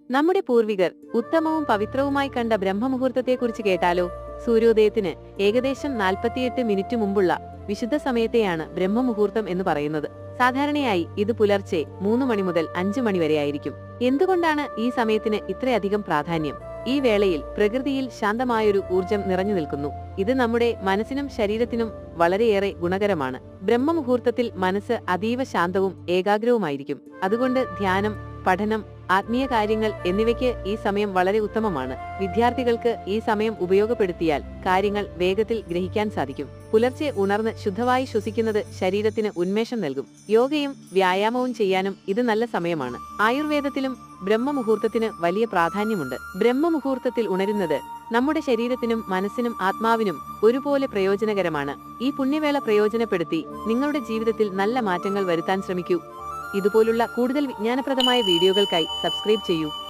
നമ്മുടെ പൂർവികർ ഉത്തമവും പവിത്രവുമായി കണ്ട ബ്രഹ്മമുഹൂർത്തത്തെക്കുറിച്ച് കേട്ടാലോ? സൂര്യോദയത്തിന് ഏകദേശം 48 മിനിറ്റ് മുമ്പുള്ള വിശുദ്ധ സമയത്തെയാണ് ബ്രഹ്മമുഹൂർത്തം എന്ന് പറയുന്നത്. സാധാരണയായി ഇത് പുലർച്ചെ 3 മണി മുതൽ 5 മണി വരെയായിരിക്കും. എന്തുകൊണ്ടാണ് ഈ സമയത്തിന് ഇത്രയധികം പ്രാധാന്യം? ഈ വേളയിൽ പ്രകൃതിയിൽ ശാന്തമായൊരു ഊർജം നിറഞ്ഞു നിൽക്കുന്നു. ഇത് നമ്മുടെ മനസ്സിനും ശരീരത്തിനും വളരെയേറെ ഗുണകരമാണ്. ബ്രഹ്മമുഹൂർത്തത്തിൽ മനസ്സ് അതീവ ശാന്തവും ഏകാഗ്രവുമായിരിക്കും. അതുകൊണ്ട് ധ്യാനം, പഠനം, ആത്മീയ കാര്യങ്ങൾ എന്നിവയ്ക്ക് ഈ സമയം വളരെ ഉത്തമമാണ്. വിദ്യാർത്ഥികൾക്ക് ഈ സമയം ഉപയോഗപ്പെടുത്തിയാൽ കാര്യങ്ങൾ വേഗത്തിൽ ഗ്രഹിക്കാൻ സാധിക്കും. പുലർച്ചെ ഉണർന്ന് ശുദ്ധവായു ശ്വസിക്കുന്നത് ശരീരത്തിന് ഉന്മേഷം നൽകും. യോഗയും വ്യായാമവും ചെയ്യാനും ഇത് നല്ല സമയമാണ്. ആയുർവേദത്തിലും ബ്രഹ്മമുഹൂർത്തത്തിന് വലിയ പ്രാധാന്യമുണ്ട്. ബ്രഹ്മമുഹൂർത്തത്തിൽ ഉണരുന്നത് നമ്മുടെ ശരീരത്തിനും മനസ്സിനും ആത്മാവിനും ഒരുപോലെ പ്രയോജനകരമാണ്. ഈ പുണ്യവേള പ്രയോജനപ്പെടുത്തി നിങ്ങളുടെ ജീവിതത്തിൽ നല്ല മാറ്റങ്ങൾ വരുത്താൻ ശ്രമിക്കൂ. ഇതുപോലുള്ള കൂടുതൽ വിജ്ഞാനപ്രദമായ വീഡിയോകൾക്കായി സബ്സ്ക്രൈബ് ചെയ്യൂ.